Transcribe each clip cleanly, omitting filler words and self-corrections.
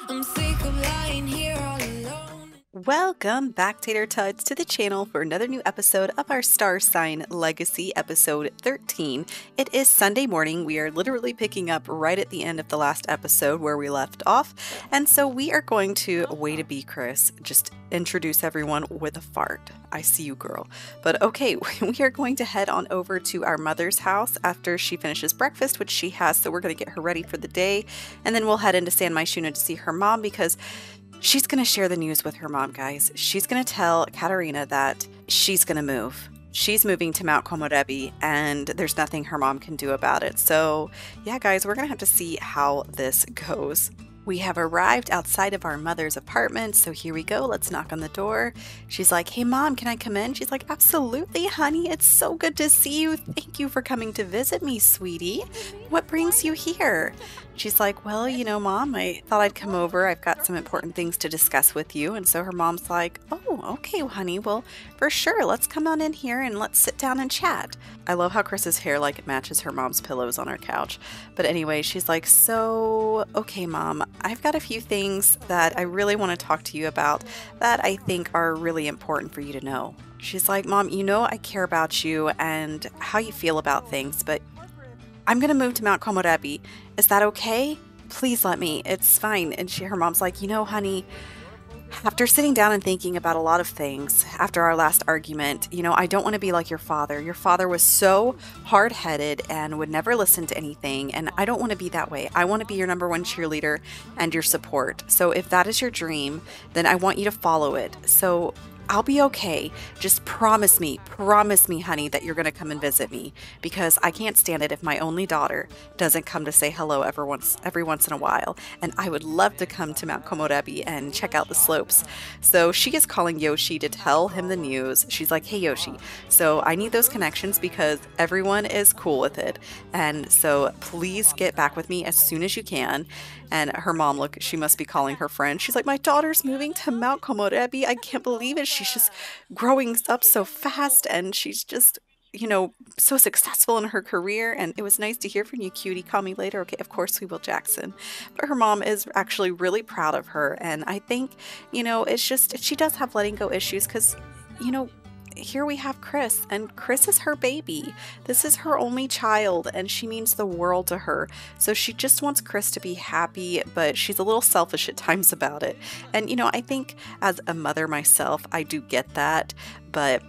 I'm sick of lying here all alone. Welcome back, CATatoes, to the channel for another new episode of our Star Sign Legacy, episode 13. It is Sunday morning. We are literally picking up right at the end of the last episode where we left off, and so we are going to, way to be Chrys, just introduce everyone with a fart. I see you, girl. But okay, we are going to head on over to our mother's house after she finishes breakfast, which she has, so we're going to get her ready for the day, and then we'll head into San Myshuno to see her mom because she's going to share the news with her mom, guys. She's going to tell Katarina that she's going to move. She's moving to Mount Komorebi, and there's nothing her mom can do about it. So, yeah, guys, we're going to have to see how this goes. We have arrived outside of our mother's apartment, so here we go. Let's knock on the door. She's like, "Hey, Mom, can I come in?" She's like, "Absolutely, honey. It's so good to see you. Thank you for coming to visit me, sweetie. What brings you here?" She's like, "Well, you know, Mom, I thought I'd come over. I've got some important things to discuss with you." And so her mom's like, "Oh, okay, honey. Well, for sure. Let's come on in here and let's sit down and chat." I love how Chris's hair like matches her mom's pillows on her couch. But anyway, she's like, "So, okay, Mom, I've got a few things that I really want to talk to you about that I think are really important for you to know." She's like, "Mom, you know I care about you and how you feel about things, but I'm going to move to Mount Komorebi. Is that okay? Please let me. It's fine." And her mom's like, "You know, honey, after sitting down and thinking about a lot of things after our last argument, you know, I don't want to be like your father. Your father was so hard-headed and would never listen to anything, and I don't want to be that way. I want to be your number one cheerleader and your support. So if that is your dream, then I want you to follow it. So I'll be okay. Just promise me, honey, that you're going to come and visit me, because I can't stand it if my only daughter doesn't come to say hello every once in a while. And I would love to come to Mount Komorebi and check out the slopes." So she is calling Yoshi to tell him the news. She's like, "Hey, Yoshi, so I need those connections because everyone is cool with it. And so please get back with me as soon as you can." And her mom, look, she must be calling her friend. She's like, "My daughter's moving to Mount Komorebi. I can't believe it. She's just growing up so fast, and she's just, you know, so successful in her career. And it was nice to hear from you, cutie. Call me later." Okay, of course we will, Jackson. But her mom is actually really proud of her. And I think, you know, it's just, she does have letting go issues because, you know, here we have Chrys, and Chrys is her baby. This is her only child, and she means the world to her. So she just wants Chrys to be happy, but she's a little selfish at times about it. And, you know, I think as a mother myself, I do get that, but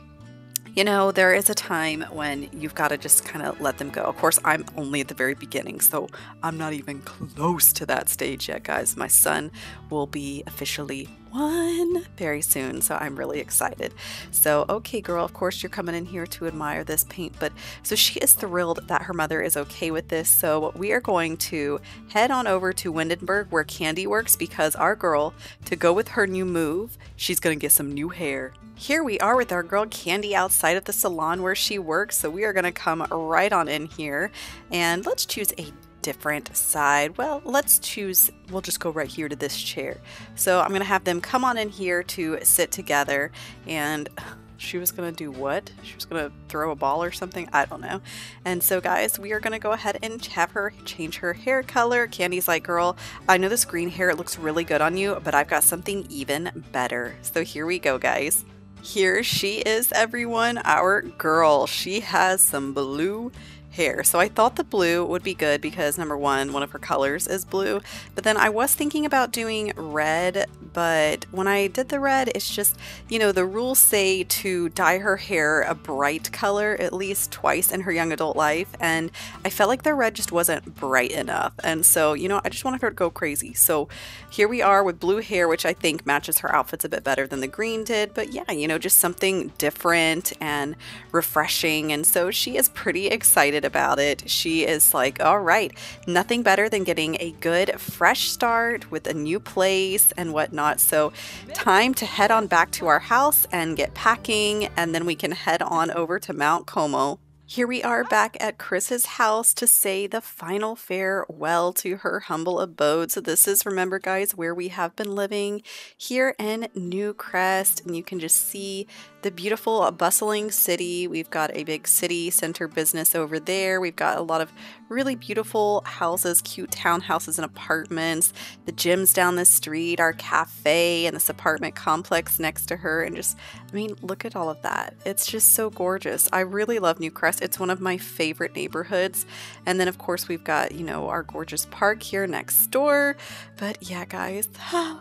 you know, there is a time when you've got to just kind of let them go. Of course, I'm only at the very beginning, so I'm not even close to that stage yet, guys. My son will be officially 1 very soon, so I'm really excited. So, okay, girl, of course you're coming in here to admire this paint, but so she is thrilled that her mother is okay with this. So we are going to head on over to Windenburg where Candy works, because our girl, to go with her new move, she's going to get some new hair. Here we are with our girl Candy outside of the salon where she works, so we are going to come right on in here, and let's choose a different side. Well, we'll just go right here to this chair. So I'm going to have them come on in here to sit together, and she was going to do what? She was going to throw a ball or something? I don't know. And so, guys, we are going to go ahead and have her change her hair color. Candy's like, "Girl, I know this green hair, it looks really good on you, but I've got something even better." So here we go, guys. Here she is, everyone, our girl. She has some blue hair. So I thought the blue would be good because, number one of her colors is blue. But then I was thinking about doing red, but when I did the red, it's just, you know, the rules say to dye her hair a bright color at least twice in her young adult life, and I felt like the red just wasn't bright enough. And so, you know, I just wanted her to go crazy. So here we are with blue hair, which I think matches her outfits a bit better than the green did. But yeah, you know, just something different and refreshing. And so she is pretty excited about it. She is like, all right, nothing better than getting a good fresh start with a new place and whatnot. So time to head on back to our house and get packing, and then we can head on over to Mount Como. Here we are back at Chris's house to say the final farewell to her humble abode. So this is, remember guys, where we have been living here in Newcrest, and you can just see the beautiful bustling city. We've got a big city center business over there. We've got a lot of really beautiful houses, cute townhouses and apartments, the gyms down the street, our cafe, and this apartment complex next to her. And just, I mean, look at all of that. It's just so gorgeous. I really love Newcrest. It's one of my favorite neighborhoods. And then of course we've got, you know, our gorgeous park here next door. But yeah, guys,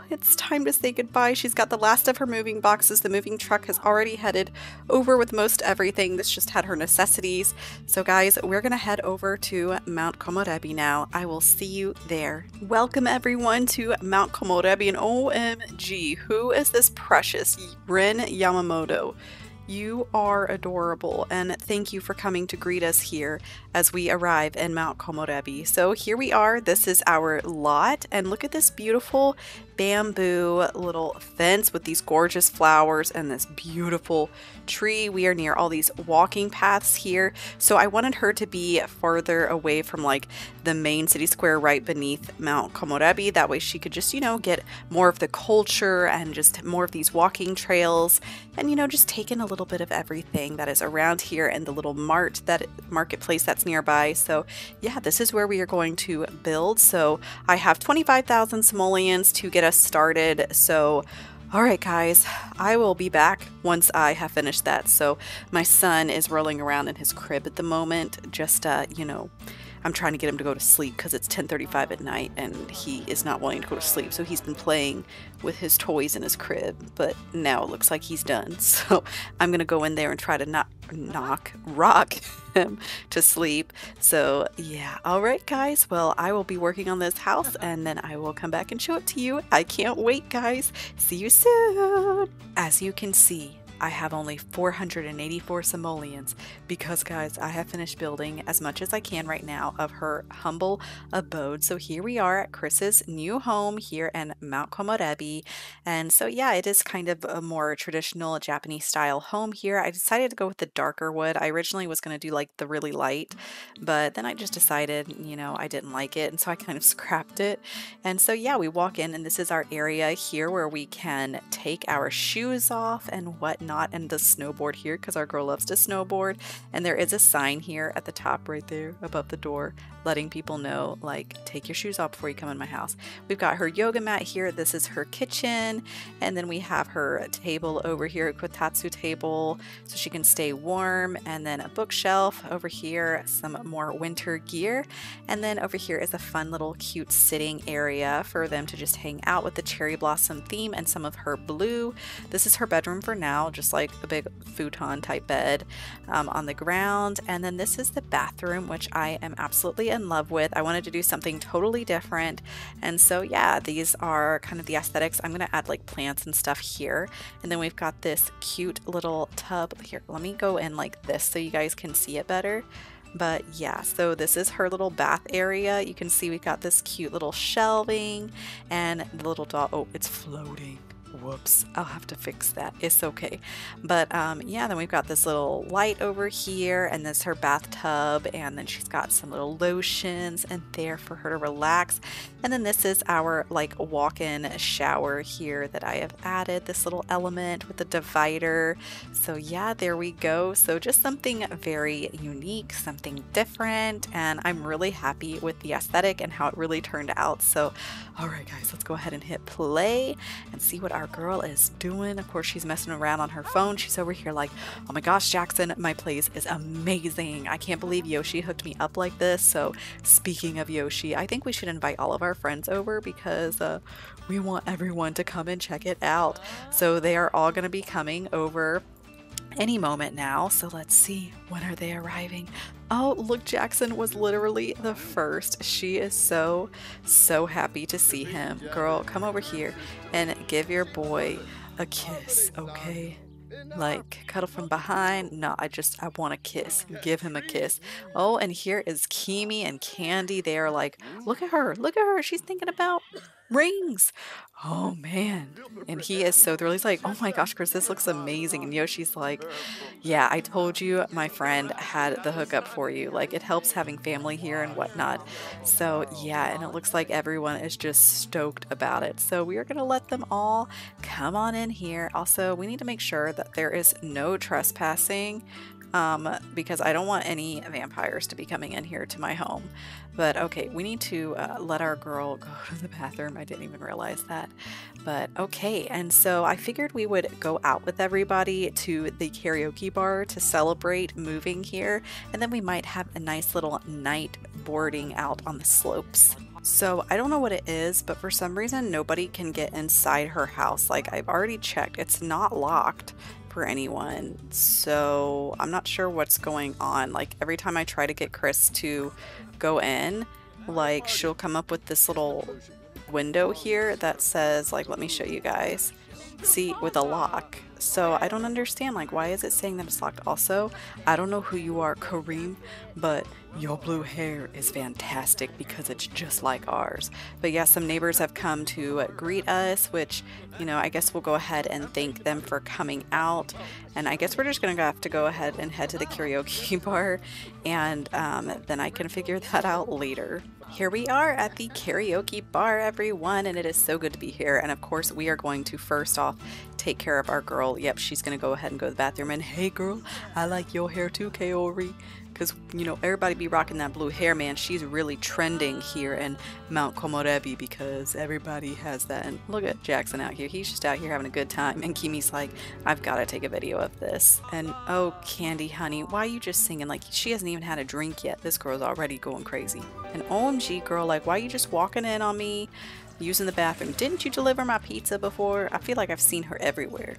it's time to say goodbye. She's got the last of her moving boxes. The moving truck has already headed over with most everything. This just had her necessities. So guys, we're gonna head over to Mount Komorebi now. I will see you there. Welcome everyone to Mount Komorebi, and OMG, who is this precious Rin Yamamoto? You are adorable, and thank you for coming to greet us here as we arrive in Mount Komorebi. So here we are. This is our lot, and look at this beautiful bamboo little fence with these gorgeous flowers and this beautiful tree. We are near all these walking paths here, so I wanted her to be farther away from like the main city square right beneath Mount Komorebi. That way she could just, you know, get more of the culture and just more of these walking trails, and, you know, just take in a little bit of everything that is around here and the little marketplace that's nearby. So yeah, this is where we are going to build. So I have 25,000 simoleons to get us started. So all right, guys, I will be back once I have finished that. So my son is rolling around in his crib at the moment, just you know, I'm trying to get him to go to sleep because it's 10:35 at night and he is not wanting to go to sleep. So he's been playing with his toys in his crib, but now it looks like he's done. So I'm going to go in there and try to rock him to sleep. So yeah. All right, guys. Well, I will be working on this house and then I will come back and show it to you. I can't wait, guys. See you soon. As you can see, I have only 484 simoleons because, guys, I have finished building as much as I can right now of her humble abode. So here we are at Chris's new home here in Mount Komorebi. And so yeah, it is kind of a more traditional Japanese style home here. I decided to go with the darker wood. I originally was going to do like the really light, but then I just decided, you know, I didn't like it, and so I kind of scrapped it. And so yeah, we walk in and this is our area here where we can take our shoes off and whatnot, and the snowboard here because our girl loves to snowboard. And there is a sign here at the top right there above the door letting people know, like, take your shoes off before you come in my house. We've got her yoga mat here. This is her kitchen, and then we have her table over here, a kotatsu table, so she can stay warm, and then a bookshelf over here, some more winter gear, and then over here is a fun little cute sitting area for them to just hang out with the cherry blossom theme and some of her blue. This is her bedroom for now, just like a big futon type bed on the ground. And then this is the bathroom, which I am absolutely in love with. I wanted to do something totally different, and so yeah, these are kind of the aesthetics. I'm gonna add like plants and stuff here, and then we've got this cute little tub here. Let me go in like this so you guys can see it better. But yeah, so this is her little bath area. You can see we've got this cute little shelving and the little doll. Oh, it's floating. Whoops, I'll have to fix that. It's okay. But yeah, then we've got this little light over here, and this is her bathtub, and then she's got some little lotions in there for her to relax. And then this is our like walk-in shower here that I have added this little element with the divider. So yeah, there we go. So just something very unique, something different, and I'm really happy with the aesthetic and how it really turned out. So all right, guys, let's go ahead and hit play and see what our girl is doing. Of course, she's messing around on her phone. She's over here like, oh my gosh, Jackson, my place is amazing. I can't believe Yoshi hooked me up like this. So speaking of Yoshi, I think we should invite all of our friends over because we want everyone to come and check it out. So they are all going to be coming over any moment now. So let's see, when are they arriving? Oh, look, Jackson was literally the first. She is so happy to see him. Girl, come over here and give your boy a kiss, okay? Like, cuddle from behind. No, I want a kiss. Give him a kiss. Oh, and here is Kimi and Candy. They are like, look at her. Look at her. She's thinking about rings. Oh man. And he is so thrilled. He's like, oh my gosh, Chrys, this looks amazing. And Yoshi's like, yeah, I told you my friend had the hookup for you. Like, it helps having family here and whatnot. So yeah, and it looks like everyone is just stoked about it. So we are going to let them all come on in here. Also, we need to make sure that there is no trespassing, because I don't want any vampires to be coming in here to my home. But okay, we need to let our girl go to the bathroom. I didn't even realize that. But okay, and so I figured we would go out with everybody to the karaoke bar to celebrate moving here, and then we might have a nice little night boarding out on the slopes. So I don't know what it is, but for some reason nobody can get inside her house. Like, I've already checked, it's not locked for anyone, so I'm not sure what's going on. Like, every time I try to get Chrys to go in, like, she'll come up with this little window here that says, like, let me show you guys, see, with a lock. So I don't understand, like, why is it saying that it's locked? Also, I don't know who you are, Kareem, but your blue hair is fantastic because it's just like ours. But yeah, some neighbors have come to greet us, which, you know, I guess we'll go ahead and thank them for coming out. And I guess we're just gonna have to go ahead and head to the karaoke bar, and then I can figure that out later. Here we are at the karaoke bar, everyone, and it is so good to be here. And of course, we are going to first off take care of our girl. Yep, she's gonna go ahead and go to the bathroom. And hey girl, I like your hair too, Kaori. Because, you know, everybody be rocking that blue hair, man. She's really trending here in Mount Komorebi because everybody has that. And look at Jackson out here. He's just out here having a good time. And Kimi's like, I've got to take a video of this. And oh, Candy, honey, why are you just singing? Like, she hasn't even had a drink yet. This girl's already going crazy. And OMG, girl, like, why are you just walking in on me using the bathroom? Didn't you deliver my pizza before? I feel like I've seen her everywhere.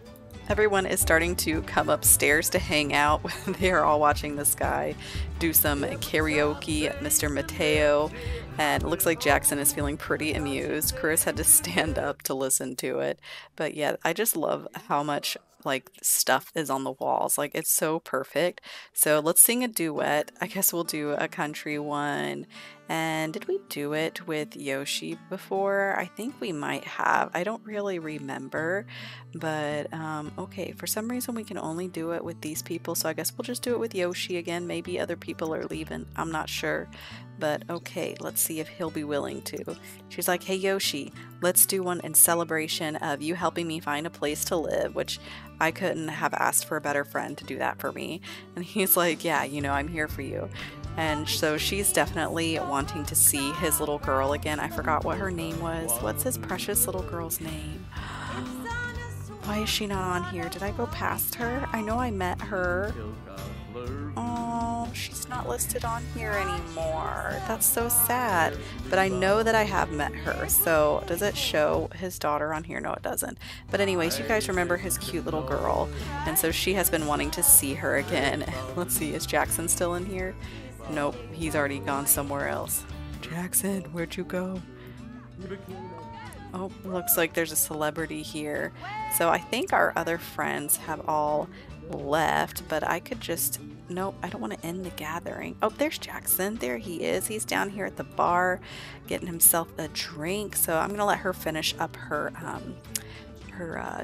Everyone is starting to come upstairs to hang out. They are all watching this guy do some karaoke, Mr. Mateo, and it looks like Jackson is feeling pretty amused. Chrys had to stand up to listen to it. But yeah, I just love how much like stuff is on the walls. Like, it's so perfect. So let's sing a duet. I guess we'll do a country one. And did we do it with Yoshi before? I think we might have. I don't really remember. But okay, for some reason we can only do it with these people. So I guess we'll just do it with Yoshi again. Maybe other people are leaving. I'm not sure. But okay, let's see if he'll be willing to. She's like, hey Yoshi, let's do one in celebration of you helping me find a place to live, which I couldn't have asked for a better friend to do that for me. And he's like, yeah, you know, I'm here for you. And so she's definitely wanting to see his little girl again. I forgot what her name was. What's his precious little girl's name? Why is she not on here? Did I go past her? I know I met her. Oh, she's not listed on here anymore. That's so sad. But I know that I have met her. So does it show his daughter on here? No, it doesn't. But anyways, you guys remember his cute little girl. And so she has been wanting to see her again. Let's see, is Jackson still in here? Nope, he's already gone somewhere else. Jackson, where'd you go? Oh, looks like there's a celebrity here. So I think our other friends have all left, but I could just... Nope, I don't want to end the gathering. Oh, there's Jackson. There he is. He's down here at the bar getting himself a drink. So I'm going to let her finish up her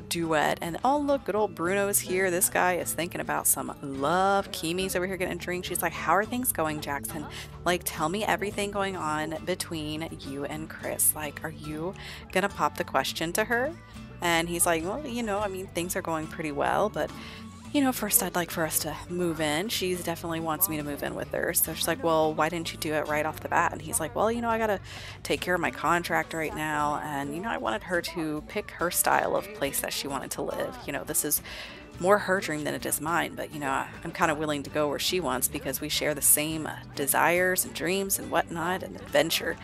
duet. And oh, look, good old Bruno's here. This guy is thinking about some love. Kimi's over here getting a drink. She's like, how are things going, Jackson? Like, tell me everything going on between you and Chrys. Like, are you gonna pop the question to her? And he's like, well, you know, I mean, things are going pretty well, but you know, first I'd like for us to move in. She definitely wants me to move in with her. So she's like, well, why didn't you do it right off the bat? And he's like, well, you know, I gotta take care of my contract right now. And, you know, I wanted her to pick her style of place that she wanted to live. You know, this is more her dream than it is mine. But, you know, I'm kind of willing to go where she wants because we share the same desires and dreams and whatnot and adventure.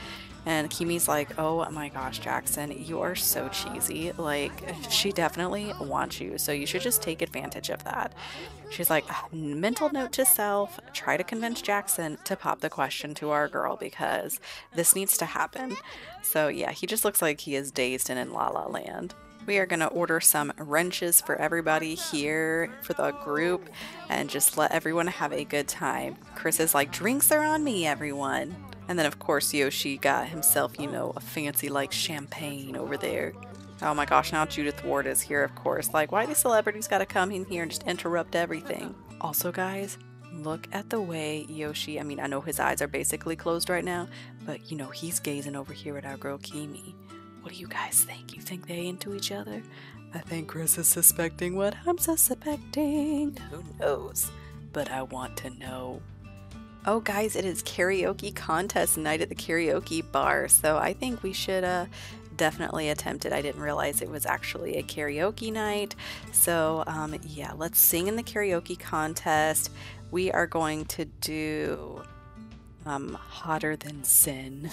And Kimi's like, oh my gosh, Jackson, you are so cheesy. Like, she definitely wants you, so you should just take advantage of that. She's like, mental note to self, try to convince Jackson to pop the question to our girl because this needs to happen. So yeah, he just looks like he is dazed and in La La Land. We are going to order some wrenches for everybody here for the group and just let everyone have a good time. Chrys is like, drinks are on me, everyone. And then of course Yoshi got himself, you know, a fancy like champagne over there. Oh my gosh, now Judith Ward is here, of course. Like, why these celebrities gotta come in here and just interrupt everything? Also guys, look at the way Yoshi, I mean, I know his eyes are basically closed right now, but you know, he's gazing over here at our girl Kimi. What do you guys think? You think they into each other? I think Chrys is suspecting what I'm suspecting. Who knows? But I want to know. Oh guys, it is karaoke contest night at the karaoke bar, so I think we should definitely attempt it. I didn't realize it was actually a karaoke night. So yeah, let's sing in the karaoke contest. We are going to do Hotter Than Sin.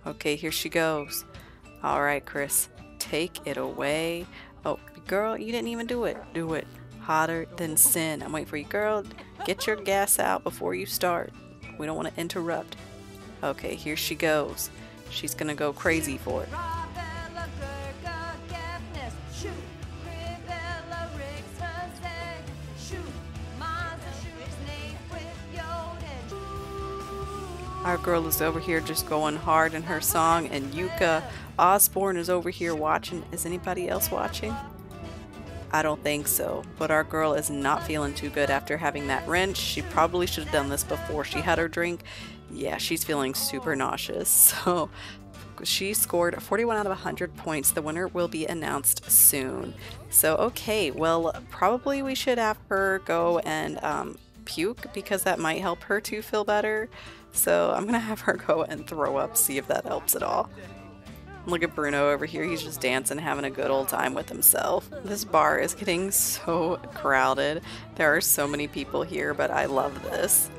Okay, here she goes. All right, Chrys, take it away. Oh, girl, you didn't even do it. Do it. Hotter Than Sin. I'm waiting for you, girl. Get your gas out before you start. We don't want to interrupt. Okay, here she goes. She's gonna go crazy for it. Our girl is over here just going hard in her song, and Yuka Osborne is over here watching. Is anybody else watching? I don't think so, but our girl is not feeling too good after having that wrench. She probably should have done this before she had her drink. Yeah, she's feeling super nauseous. So she scored 41 out of 100 points. The winner will be announced soon. So okay, well, probably we should have her go and puke, because that might help her to feel better. So I'm gonna have her go and throw up, see if that helps at all. Look at Bruno over here, he's just dancing, having a good old time with himself. This bar is getting so crowded. There are so many people here, but I love this.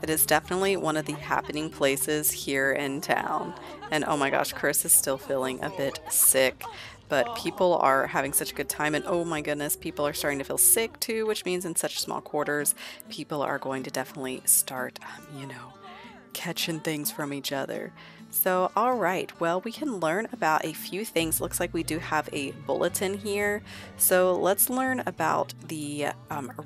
It is definitely one of the happening places here in town. And oh my gosh, Chrys is still feeling a bit sick. But people are having such a good time, and oh my goodness, people are starting to feel sick too, which means in such small quarters, people are going to definitely start, you know, catching things from each other. So all right, well, we can learn about a few things. Looks like we do have a bulletin here, so let's learn about the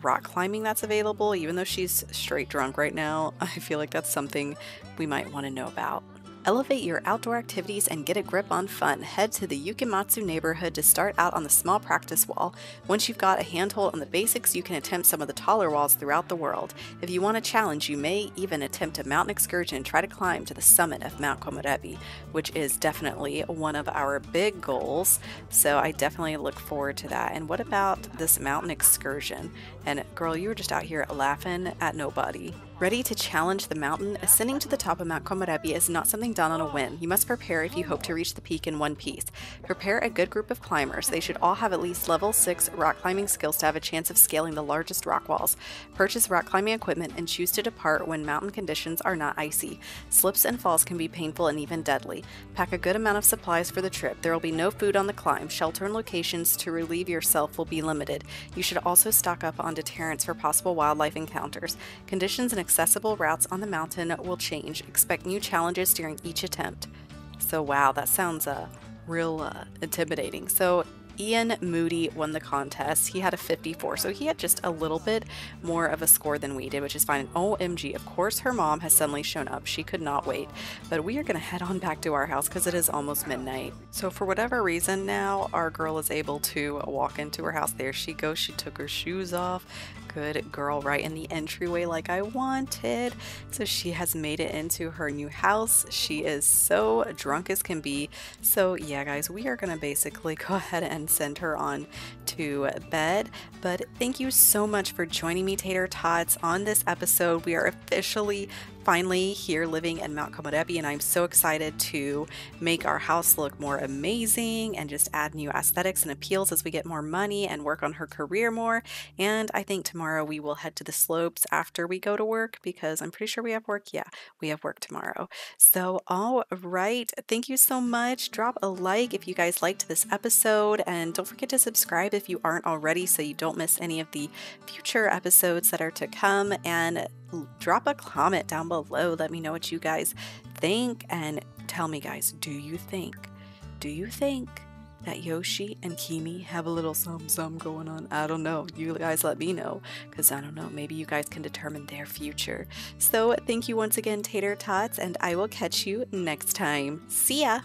rock climbing that's available. Even though she's straight drunk right now, I feel like that's something we might want to know about. Elevate your outdoor activities and get a grip on fun. Head to the Yukimatsu neighborhood to start out on the small practice wall. Once you've got a handhold on the basics, you can attempt some of the taller walls throughout the world. If you want a challenge, you may even attempt a mountain excursion and try to climb to the summit of Mount Komorebi, which is definitely one of our big goals. So I definitely look forward to that. And what about this mountain excursion? And girl, you were just out here laughing at nobody. Ready to challenge the mountain? Ascending to the top of Mount Komorebi is not something done on a whim. You must prepare if you hope to reach the peak in one piece. Prepare a good group of climbers. They should all have at least level 6 rock climbing skills to have a chance of scaling the largest rock walls. Purchase rock climbing equipment and choose to depart when mountain conditions are not icy. Slips and falls can be painful and even deadly. Pack a good amount of supplies for the trip. There will be no food on the climb. Shelter and locations to relieve yourself will be limited. You should also stock up on deterrents for possible wildlife encounters. Conditions and accessible routes on the mountain will change. Expect new challenges during each attempt. So wow, that sounds real intimidating. So Ian Moody won the contest. He had a 54, so he had just a little bit more of a score than we did, which is fine. And OMG, of course her mom has suddenly shown up. She could not wait. But we are going to head on back to our house because it is almost midnight. So for whatever reason now, our girl is able to walk into her house. There she goes. She took her shoes off. Good girl, right in the entryway like I wanted. So she has made it into her new house. She is so drunk as can be. So yeah, guys, we are gonna basically go ahead and send her on to bed. But thank you so much for joining me, Tater Tots, on this episode. We are officially finally here living in Mount Komorebi, and I'm so excited to make our house look more amazing and just add new aesthetics and appeals as we get more money and work on her career more. And I think tomorrow we will head to the slopes after we go to work, because I'm pretty sure we have work. Yeah, we have work tomorrow. So all right, thank you so much. Drop a like if you guys liked this episode, and don't forget to subscribe if you aren't already so you don't miss any of the future episodes that are to come. And drop a comment down below. Let me know what you guys think, and tell me, guys, do you think that Yoshi and Kimi have a little some going on. I don't know. You guys let me know, because I don't know. Maybe you guys can determine their future. So thank you once again, Tater Tots, and I will catch you next time. See ya!